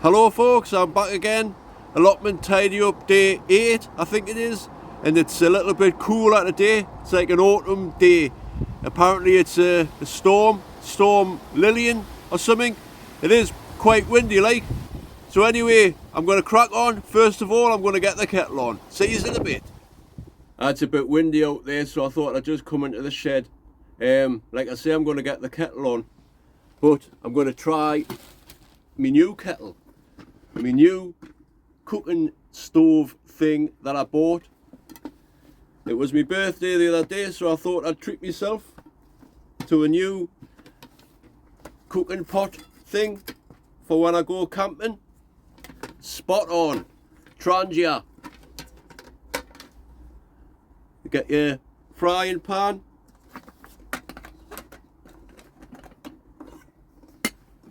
Hello folks, I'm back again. Allotment Tidy Up day 8, I think it is. And it's a little bit cooler today. It's like an autumn day. Apparently it's a storm Lillian or something. It is quite windy like. So anyway, I'm going to crack on. First of all, I'm going to get the kettle on. See you in a bit. It's a bit windy out there, so I thought I'd just come into the shed. Like I say, I'm going to get the kettle on. But I'm going to try my new kettle. My new cooking stove thing that I bought. It was my birthday the other day, so I thought I'd treat myself to a new cooking pot thing for when I go camping. Spot on. Trangia. You get your frying pan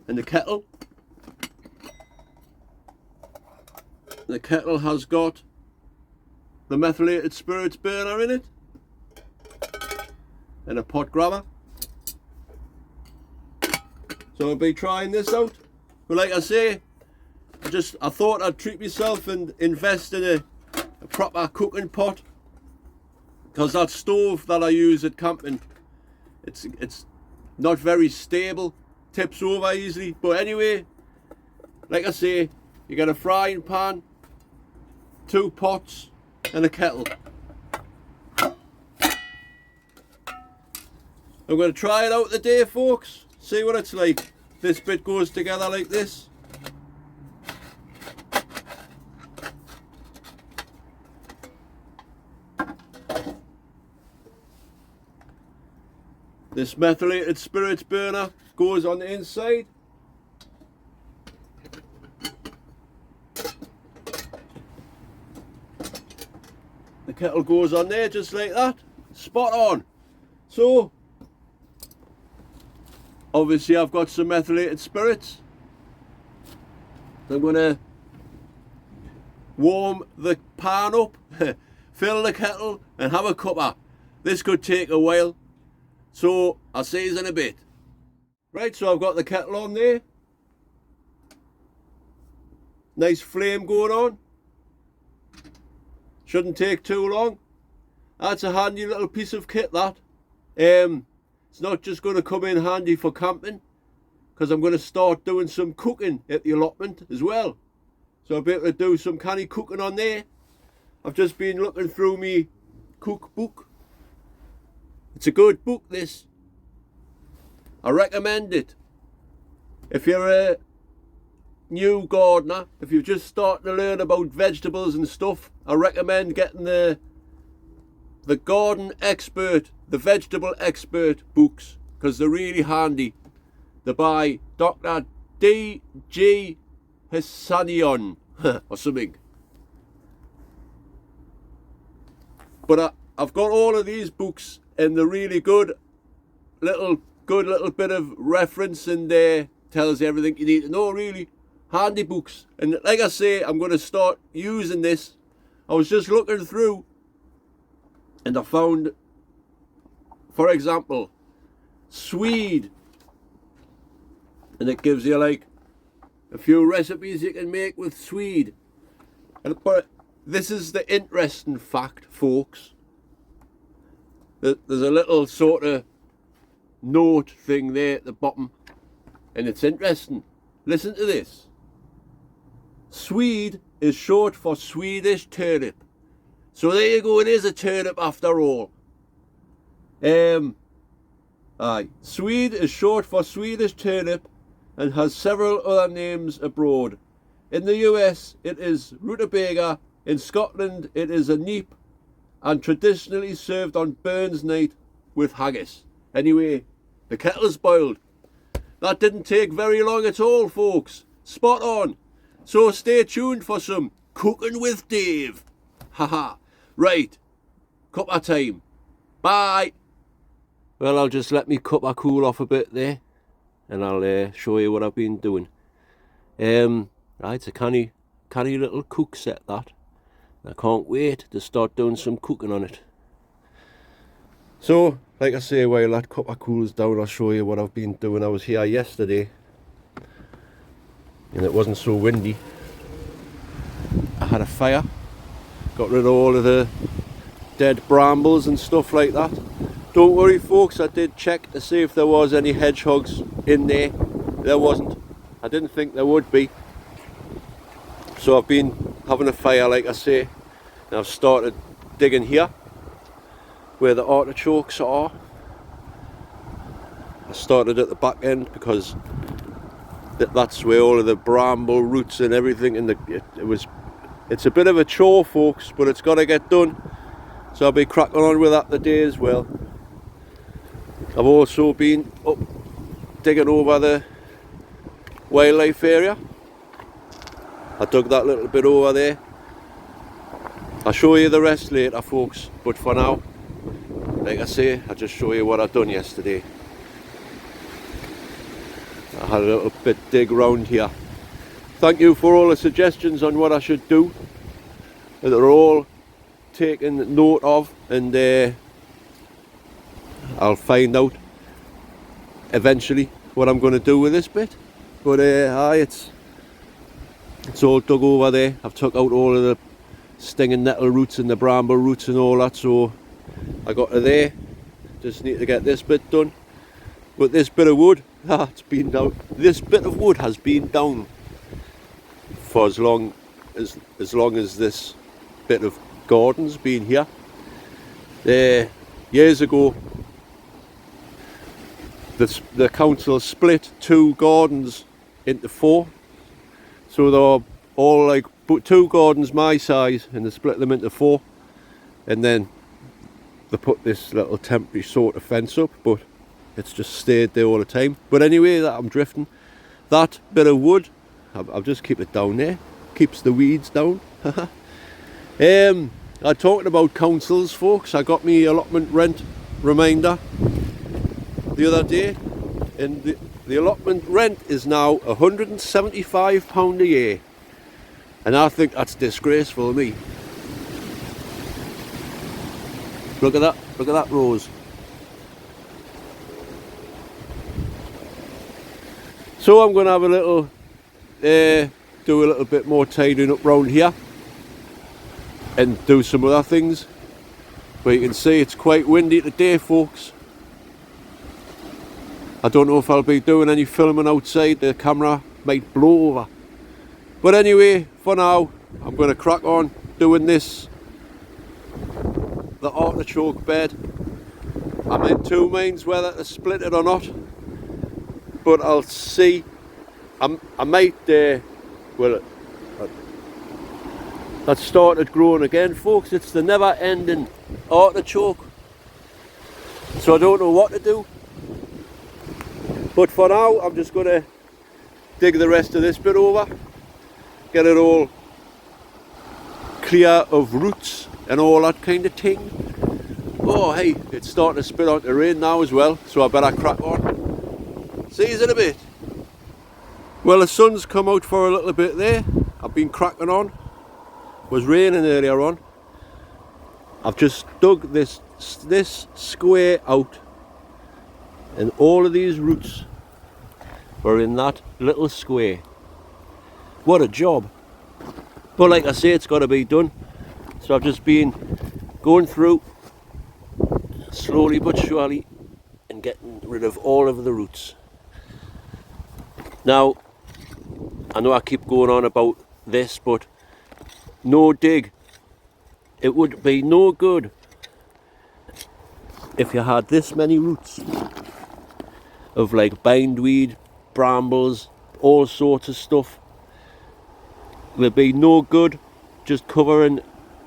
and the kettle. The kettle has got the methylated spirits burner in it and a pot grabber. So I'll be trying this out. But like I say, I thought I'd treat myself and invest in a proper cooking pot, because that stove that I use at camping, it's not very stable, tips over easily. But anyway, like I say, you get a frying pan, 2 pots and a kettle. I'm going to try it out today folks, see what it's like. This bit goes together like this. This methylated spirits burner goes on the inside. The kettle goes on there just like that. Spot on. So obviously I've got some methylated spirits. I'm going to warm the pan up, fill the kettle and have a cuppa. This could take a while, so I'll see you in a bit. Right, so I've got the kettle on there. Nice flame going on. Shouldn't take too long. That's a handy little piece of kit, that. It's not just going to come in handy for camping, because I'm going to start doing some cooking at the allotment as well. So I'll be able to do some canny cooking on there. I've just been looking through my cookbook. It's a good book, this. I recommend it. If you're a new gardener, if you're just starting to learn about vegetables and stuff, I recommend getting the garden expert, the vegetable expert books, because they're really handy. They're by Dr. D.G. Hassanion or something. But I've got all of these books, and they're really good little bit of reference, and there tells you everything you need to know, really. Handy books. And like I say, I'm going to start using this. I was just looking through and I found, for example, swede, and it gives you like a few recipes you can make with swede. But this is the interesting fact, folks. There's a little sort of note thing there at the bottom, and it's interesting. Listen to this. Swede is short for Swedish turnip. So there you go, it is a turnip after all. Swede is short for Swedish turnip and has several other names abroad. In the US it is rutabaga, in Scotland it is a neep, and traditionally served on Burns night with haggis. Anyway, the kettle's boiled. That didn't take very long at all, folks. Spot on. So stay tuned for some Cooking with Dave. Haha. Right. Cuppa time. Bye. Well, I'll just let me cuppa cool off a bit there, and I'll show you what I've been doing. Right, it's a canny little cook set, that. I can't wait to start doing some cooking on it. So, like I say, while that cuppa cools down, I'll show you what I've been doing. I was here yesterday and it wasn't so windy, I had a fire, got rid of all of the dead brambles and stuff like that. Don't worry folks, I did check to see if there was any hedgehogs in there. There wasn't. I didn't think there would be. So I've been having a fire, like I say, and I've started digging here where the artichokes are. I started at the back end because that's where all of the bramble roots and everything, and it's a bit of a chore folks, but it's got to get done. So I'll be cracking on with that today as well. I've also been up digging over the wildlife area. I dug that little bit over there. I'll show you the rest later folks, but for now, like I say, I'll just show you what I've done yesterday. I had a little bit dig round here. Thank you for all the suggestions on what I should do. They're all taken note of, and I'll find out eventually what I'm going to do with this bit. But it's all dug over there. I've took out all of the stinging nettle roots and the bramble roots and all that, so I got to there. Just need to get this bit done. But this bit of wood, it's been down. This bit of wood has been down for as long as this bit of garden's been here. Years ago, the council split 2 gardens into 4, so they're all like 2 gardens my size, and they split them into 4, and then they put this little temporary sort of fence up, but it's just stayed there all the time. But anyway, I'm drifting. That bit of wood, I'll just keep it down there, keeps the weeds down. I talked about councils folks. I got me allotment rent reminder the other day, and the allotment rent is now £175 a year, and I think that's disgraceful to me. Look at that rose. So I'm going to have a little do a little bit more tidying up round here and do some other things. But you can see it's quite windy today folks. I don't know if I'll be doing any filming outside. The camera might blow over. But anyway, for now, I'm going to crack on doing the artichoke bed. I'm in 2 minds whether to split it or not, but I'll see. I might, well, that started growing again folks. It's the never ending artichoke, so I don't know what to do. But for now, I'm just going to dig the rest of this bit over, get it all clear of roots and all that kind of thing. Oh hey, it's starting to spit out the rain now as well, so I better crack on. See you in a bit. Well, the sun's come out for a little bit there. I've been cracking on. It was raining earlier on. I've just dug this square out, and all of these roots were in that little square. What a job. But like I say, it's got to be done. So I've just been going through slowly but surely and getting rid of all of the roots. Now, I know I keep going on about this, but no dig. It would be no good if you had this many roots of like bindweed, brambles, all sorts of stuff. There'd be no good just covering.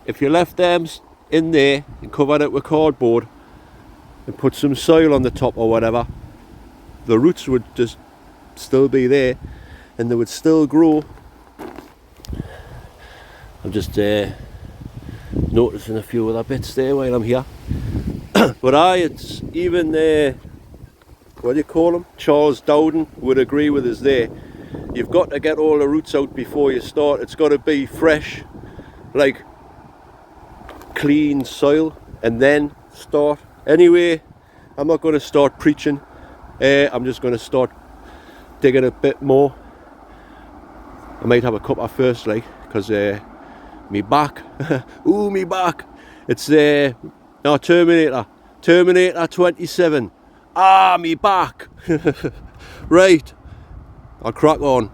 If you left them in there and covered it with cardboard and put some soil on the top or whatever, the roots would just still be there and they would still grow. I'm just noticing a few other bits there while I'm here. But it's even what do you call him? Charles Dowden would agree with us there. You've got to get all the roots out before you start. It's got to be fresh, like clean soil, and then start. Anyway, I'm not going to start preaching. I'm just going to start digging a bit more. I might have a cuppa first, like, because me back. Ooh, me back. It's no, Terminator 27. Ah, me back. Right, I'll crack on.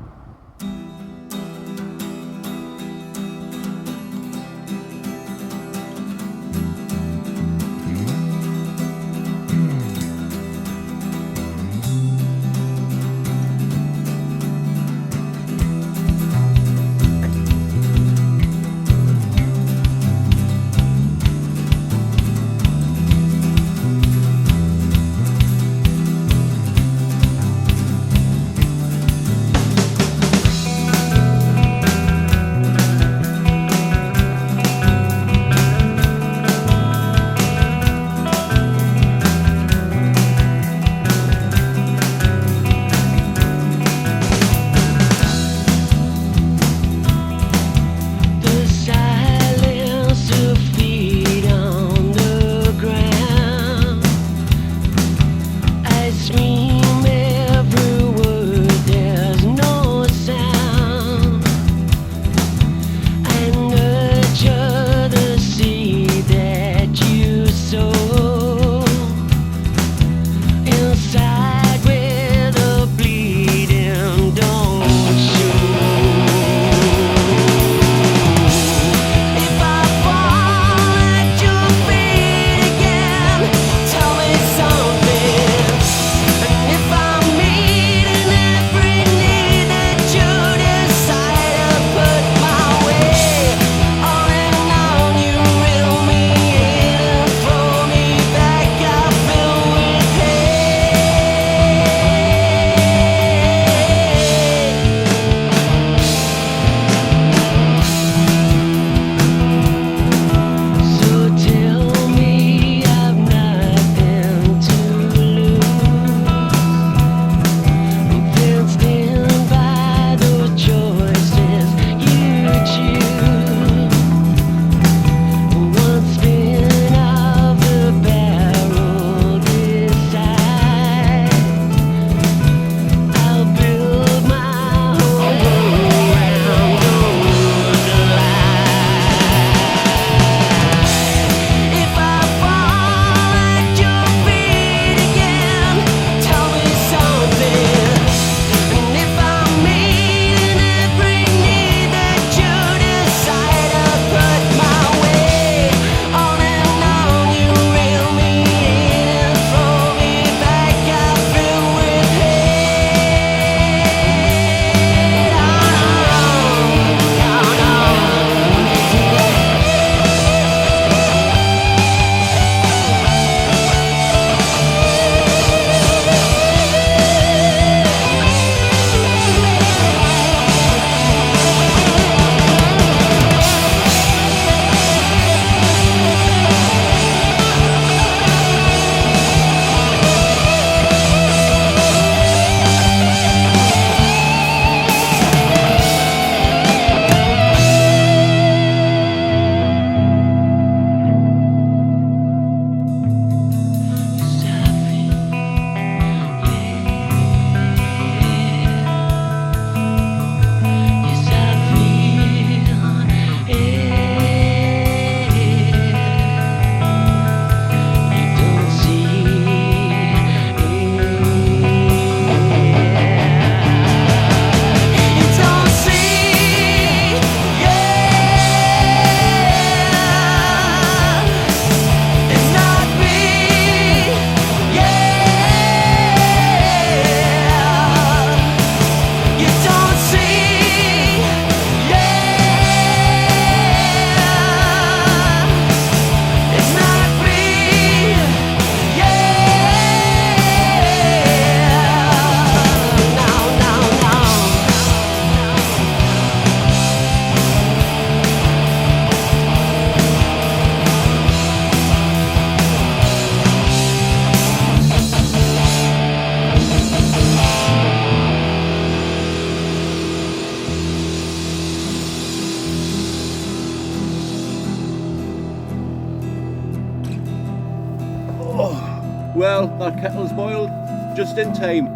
Well, that kettle's boiled just in time.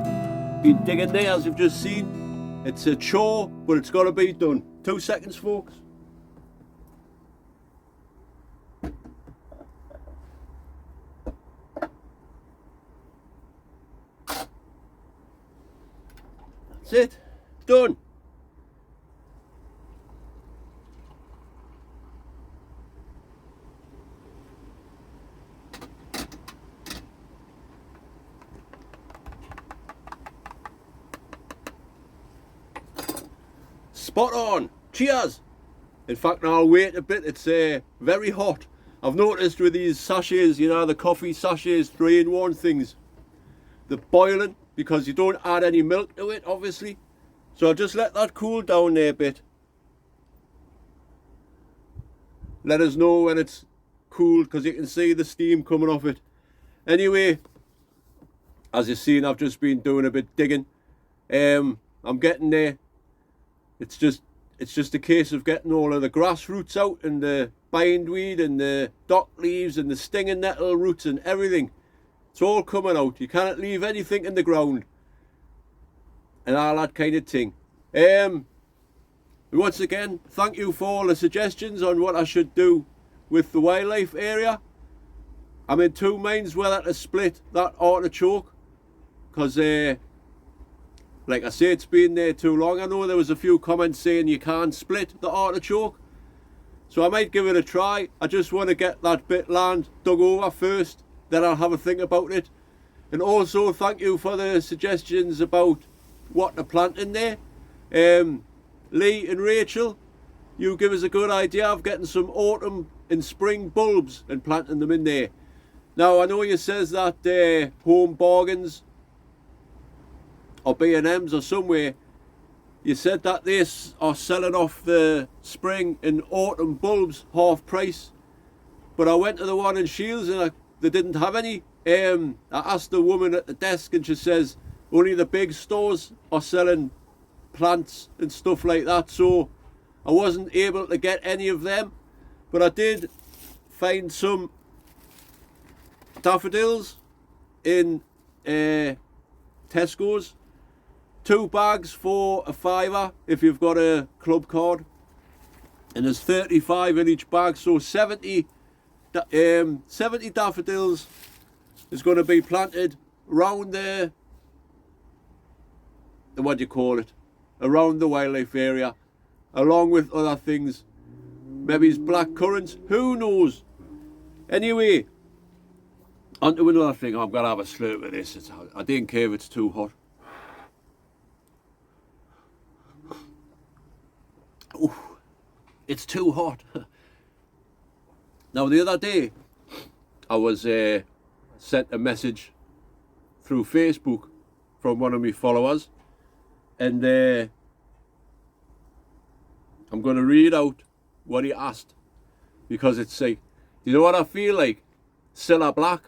Been digging there, as you've just seen. It's a chore, but it's got to be done. 2 seconds, folks. That's it. Done. Spot on. Cheers. In fact, now I'll wait a bit. It's very hot. I've noticed with these sachets, you know, the coffee sachets, 3-in-1 things, they're boiling because you don't add any milk to it, obviously. So I'll just let that cool down there a bit. Let us know when it's cooled, because you can see the steam coming off it. Anyway, as you've seen, I've just been doing a bit digging. I'm getting there. It's just a case of getting all of the grass roots out, and the bindweed and the dock leaves and the stinging nettle roots and everything. It's all coming out. You can't leave anything in the ground and all that kind of thing. Once again, thank you for all the suggestions on what I should do with the wildlife area. I'm in 2 minds whether to split that artichoke, because like I say, it's been there too long. I know there was a few comments saying you can't split the artichoke, so I might give it a try. I just want to get that bit land dug over first, then I'll have a think about it. And also thank you for the suggestions about what to plant in there. Lee and Rachel, you give us a good idea of getting some autumn and spring bulbs and planting them in there. Now I know you says that Home Bargains or B&M's or somewhere, you said that they are selling off the spring and autumn bulbs half price, but I went to the one in Shields and they didn't have any. I asked the woman at the desk and she says only the big stores are selling plants and stuff like that, so I wasn't able to get any of them. But I did find some daffodils in Tesco's. 2 bags for a £5 if you've got a club card, and there's 35 in each bag, so 70 daffodils is going to be planted around the what do you call it, around the wildlife area, along with other things. Maybe it's black currants, who knows. Anyway, on to another thing. I'm going to have a slurp of this. I didn't care if it's too hot. Ooh, it's too hot. Now the other day I was sent a message through Facebook from one of my followers, and I'm going to read out what he asked, because it's like, you know what I feel like? Cilla Black.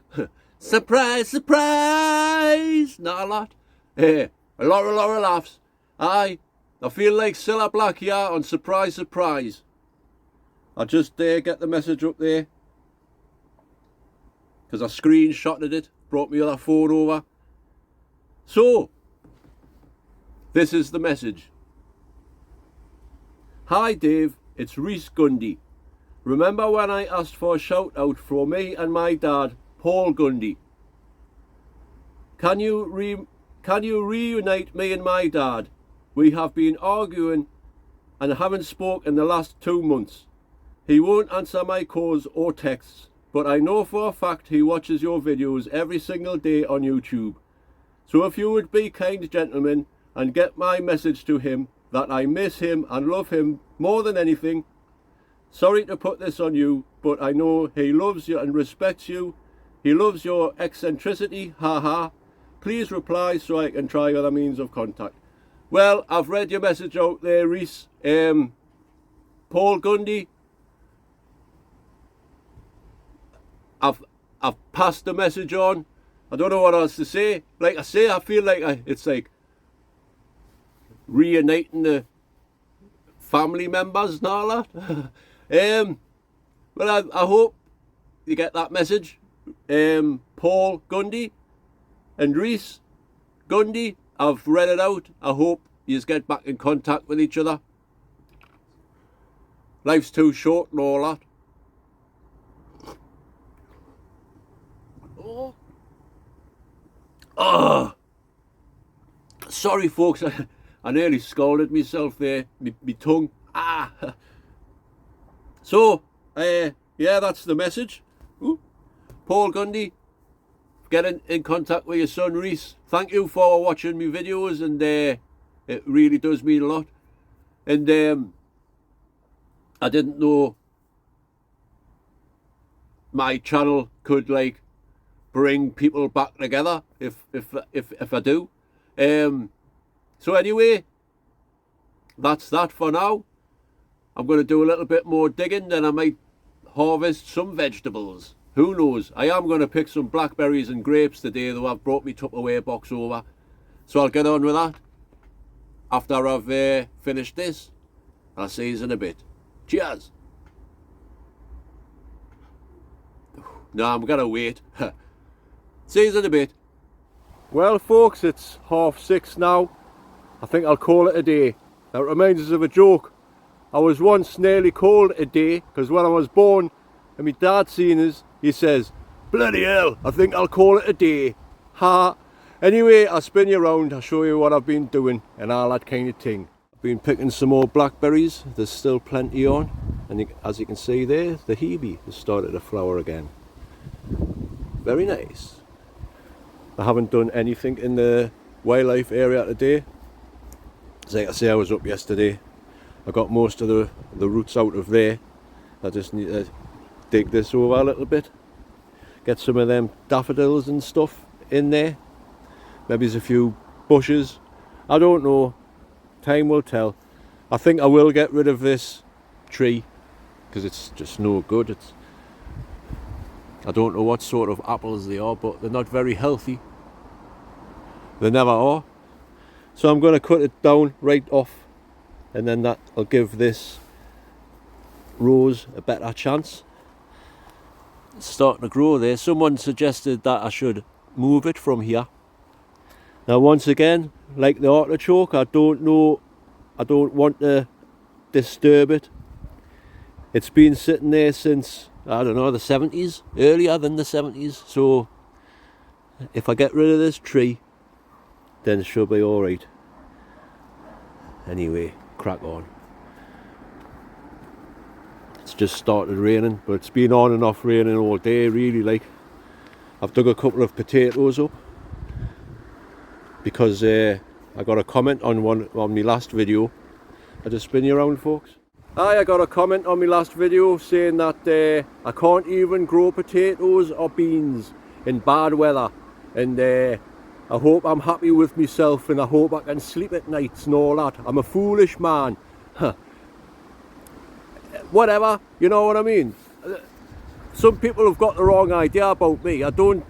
Surprise, surprise! Not a lot. A lot of laughs. Aye. I feel like Cilla Black here on Surprise Surprise. I'll just get the message up there, because I screenshotted it, brought my other phone over. So, this is the message. Hi Dave, it's Rhys Gundy. Remember when I asked for a shout out for me and my dad, Paul Gundy? Can you reunite me and my dad? We have been arguing and haven't spoke in the last 2 months. He won't answer my calls or texts, but I know for a fact he watches your videos every single day on YouTube. So if you would be kind gentlemen and get my message to him that I miss him and love him more than anything. Sorry to put this on you, but I know he loves you and respects you. He loves your eccentricity, haha. Please reply so I can try other means of contact. Well, I've read your message out there, Rhys. Paul Gundy, I've passed the message on. I don't know what else to say. Like I say, I feel like it's like reuniting the family members and all that. But I hope you get that message. Paul Gundy and Rhys Gundy, I've read it out. I hope you just get back in contact with each other. Life's too short and all that. Oh, sorry folks, I nearly scalded myself there, my tongue. So, yeah, that's the message. Ooh. Paul Gundy, get in contact with your son Reese. Thank you for watching my videos, and it really does mean a lot. And I didn't know my channel could like bring people back together if I do. So anyway, that's that for now. I'm going to do a little bit more digging, then I might harvest some vegetables. Who knows? I am going to pick some blackberries and grapes today, though I've brought my Tupperware box over. So I'll get on with that after I've finished this. I'll see you in a bit. Cheers! No, I'm going to wait. See you in a bit. Well folks, it's 6:30 now. I think I'll call it a day. That reminds us of a joke. I was once nearly called a day because when I was born and my dad seen us, he says, bloody hell, I think I'll call it a day. Ha! Anyway, I'll spin you around, I'll show you what I've been doing and all that kind of thing. I've been picking some more blackberries, there's still plenty on, and as you can see there, the hebe has started to flower again. Very nice. I haven't done anything in the wildlife area today. As I say, I was up yesterday. I got most of the roots out of there. I just need to dig this over a little bit. Get some of them daffodils and stuff in there. Maybe there's a few bushes. I don't know. Time will tell. I think I will get rid of this tree because it's just no good. I don't know what sort of apples they are, but they're not very healthy. They never are. So I'm going to cut it down right off, and then that'll give this rose a better chance. It's starting to grow there. Someone suggested that I should move it from here. Now once again, like the artichoke, I don't want to disturb it. It's been sitting there since, I don't know, the 70s, earlier than the 70s. So if I get rid of this tree, then it should be alright. Anyway, crack on. It's just started raining, but it's been on and off raining all day really. Like, I've dug a couple of potatoes up because I got a comment on my last video. I just spin you around folks. I got a comment on my last video saying that I can't even grow potatoes or beans in bad weather, and I hope I'm happy with myself and I hope I can sleep at nights and all that. I'm a foolish man. Whatever, you know what I mean? Some people have got the wrong idea about me. I don't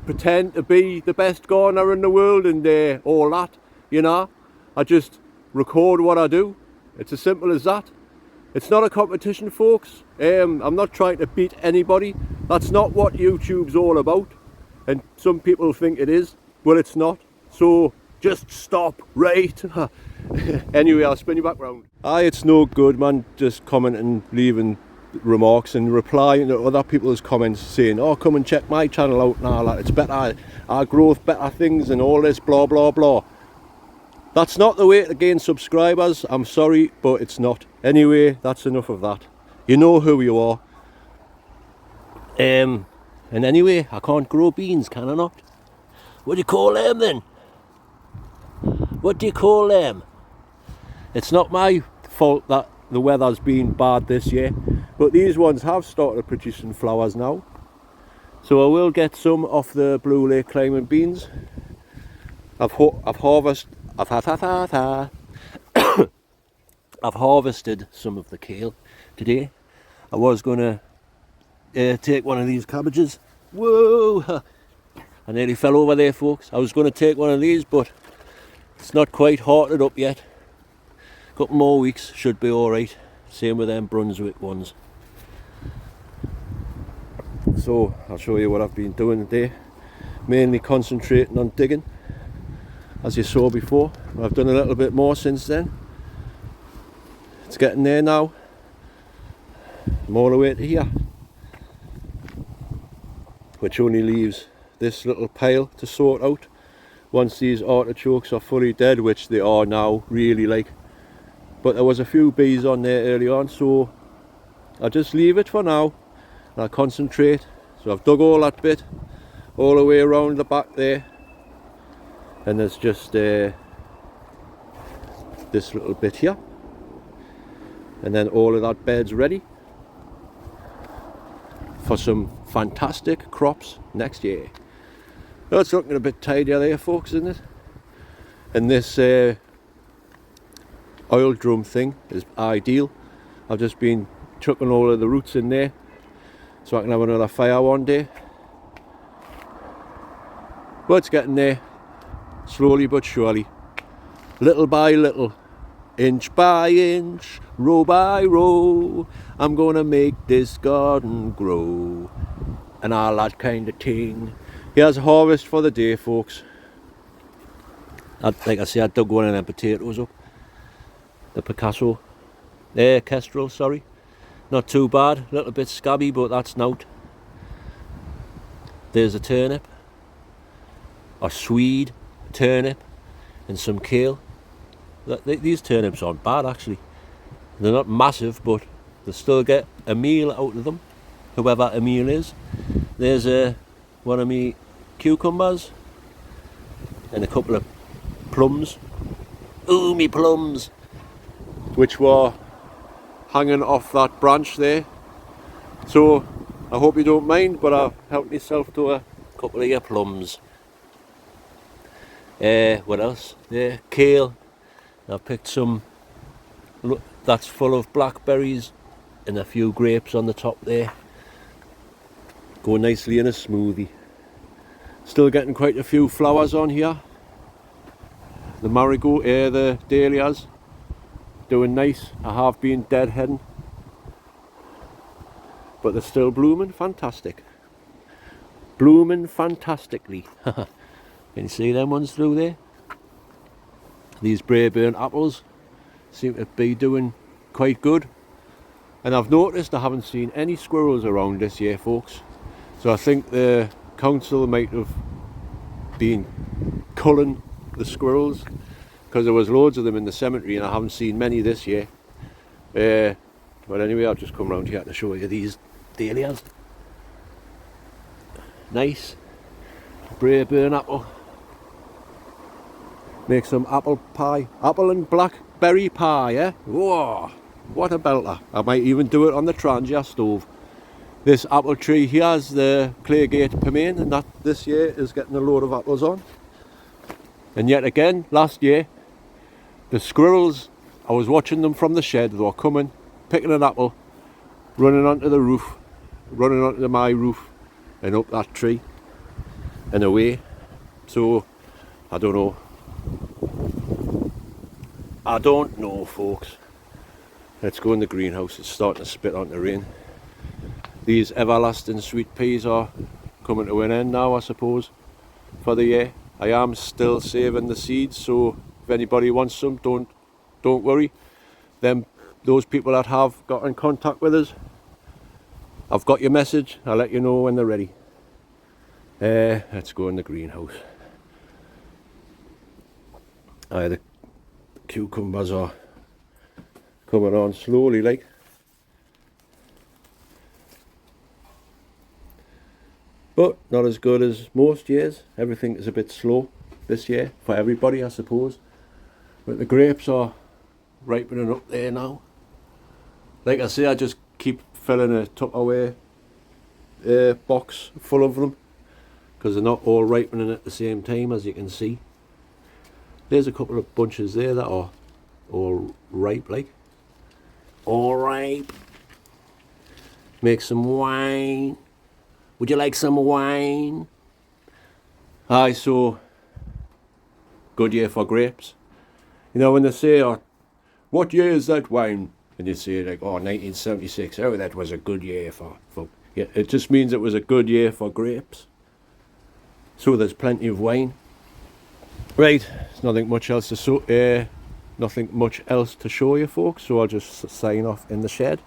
pretend to be the best gardener in the world and all that, you know. I just record what I do. It's as simple as that. It's not a competition, folks. I'm not trying to beat anybody. That's not what YouTube's all about. And some people think it is, but it's not. So just stop, right? Anyway, I'll spin you back round. It's no good, man, just commenting, leaving remarks and replying to other people's comments saying, oh, come and check my channel out and all that. It's better, our growth, better things and all this, blah, blah, blah. That's not the way to gain subscribers. I'm sorry, but it's not. Anyway, that's enough of that. You know who you are. And anyway, I can't grow beans, can I not? What do you call them then? What do you call them? It's not my fault that the weather's been bad this year, but these ones have started producing flowers now. So I will get some off the Blue Lake climbing beans. I've harvested some of the kale today. I was going to take one of these cabbages. Whoa! I nearly fell over there, folks. I was going to take one of these, but it's not quite hearted up yet. A couple more weeks should be alright. Same with them Brunswick ones. So I'll show you what I've been doing today. Mainly concentrating on digging. as you saw before. I've done a little bit more since then. It's getting there now. I'm all the way to here, which only leaves this little pile to sort out once these artichokes are fully dead, which they are now, really, like. But there was a few bees on there early on, so I'll just leave it for now and I'll concentrate. So I've dug all that bit all the way around the back there, and there's just this little bit here, and then all of that bed's ready for some fantastic crops next year. Well, it's looking a bit tidier there, folks, isn't it? And this oil drum thing is ideal. I've just been chucking all of the roots in there so I can have another fire one day. But it's getting there, slowly but surely, little by little, inch by inch, row by row, I'm gonna make this garden grow, and all that kind of thing. Here's a harvest for the day, folks. Like I say, I dug one of them potatoes up, the kestrel, sorry. Not too bad, a little bit scabby, but that's not. There's a turnip, a Swede turnip, and some kale. These turnips aren't bad, actually. They're not massive, but they still get a meal out of them, whoever a meal is. There's one of me cucumbers and a couple of plums. Ooh, me plums! Which were hanging off that branch there. So I hope you don't mind, but I've helped myself to a couple of your plums. What else? Kale. I've picked some that's full of blackberries and a few grapes on the top there. Go nicely in a smoothie. Still getting quite a few flowers on here. The marigold, the dahlias, doing nice. I have been deadheading, but they're still blooming fantastic. Blooming fantastically. Can you see them ones through there? These Braeburn apples seem to be doing quite good. And I've noticed I haven't seen any squirrels around this year, folks. So I think the council might have been culling the squirrels, because there was loads of them in the cemetery and I haven't seen many this year. But anyway, I'll just come round here to show you these dahlias. Nice Braeburn apple. Make some apple pie, apple and blackberry pie, eh? Whoa, what a belter. I might even do it on the Trangia stove. This apple tree here is the Claygate Pemain, and that this year is getting a load of apples on. And yet again, last year, the squirrels, I was watching them from the shed. They were coming, picking an apple, running onto the roof, running onto my roof and up that tree and away. So I don't know, folks. Let's go in the greenhouse. It's starting to spit on the rain. These everlasting sweet peas are coming to an end now, I suppose, for the year. I am still saving the seeds, so if anybody wants some, don't worry. Those people that have got in contact with us, I've got your message. I'll let you know when they're ready. Let's go in the greenhouse. The cucumbers are coming on slowly, like. But not as good as most years. Everything is a bit slow this year for everybody, I suppose. But the grapes are ripening up there now. Like I say, I just keep filling a Tupperware box full of them, because they're not all ripening at the same time, as you can see. There's a couple of bunches there that are all ripe, like. All ripe. Make some wine. Would you like some wine? Aye, so good year for grapes. You know, when they say, oh, what year is that wine? And you say, like, oh, 1976. Oh, that was a good year for yeah, it just means it was a good year for grapes. So there's plenty of wine. Right, there's nothing much else to show you, folks, so I'll just sign off in the shed.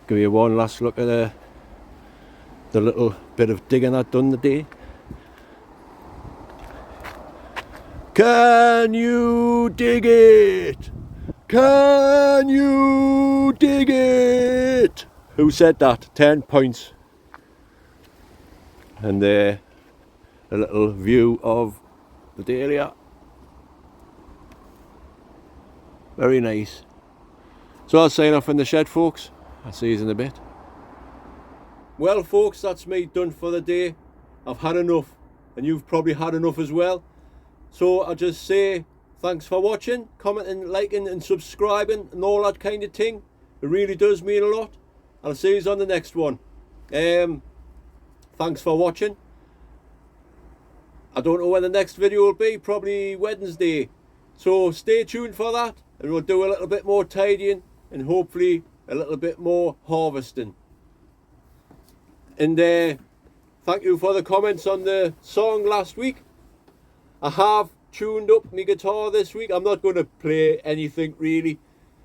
Give you one last look at the little bit of digging I've done today. Can you dig it? Can you dig it? Who said that? 10 points. And a little view of the dahlia. Very nice. So I'll sign off in the shed, folks. I'll see you in a bit. Well, folks, that's me done for the day. I've had enough, and you've probably had enough as well. So I'll just say thanks for watching, commenting, liking and subscribing and all that kind of thing. It really does mean a lot. I'll see you on the next one. Thanks for watching. I don't know when the next video will be, probably Wednesday. So stay tuned for that, and we'll do a little bit more tidying and hopefully a little bit more harvesting. And thank you for the comments on the song last week. I have tuned up my guitar this week. I'm not going to play anything really.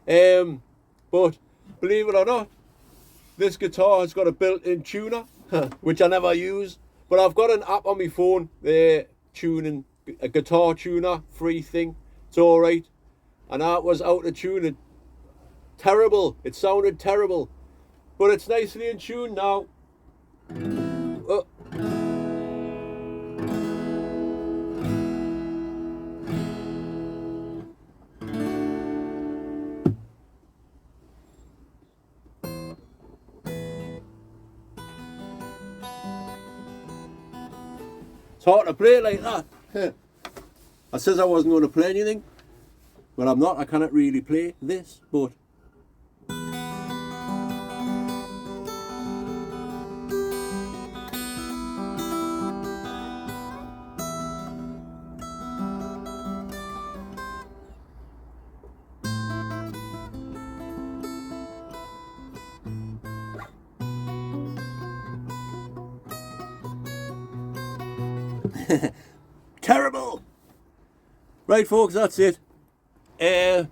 But believe it or not, this guitar has got a built-in tuner, which I never use. But I've got an app on my phone, tuning, a guitar tuner, free thing. It's alright. And that was out of tune. Terrible. It sounded terrible. But it's nicely in tune now. Oh. It's hard to play like that. I says I wasn't going to play anything. Well, I'm not. I cannot really play this, but terrible. Right, folks, that's it. The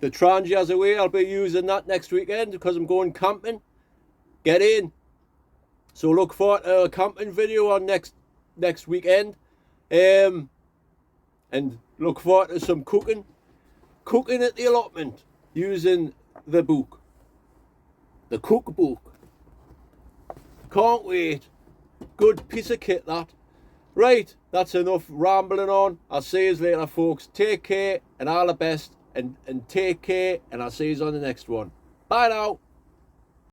Trangia's away. I'll be using that next weekend because I'm going camping. Get in. So look for a camping video on next weekend. And look forward to some cooking at the allotment using the book, the cookbook. Can't wait. Good piece of kit, that. Right, that's enough rambling on. I'll see you later, folks. Take care and all the best, and take care, and I'll see you on the next one. Bye now.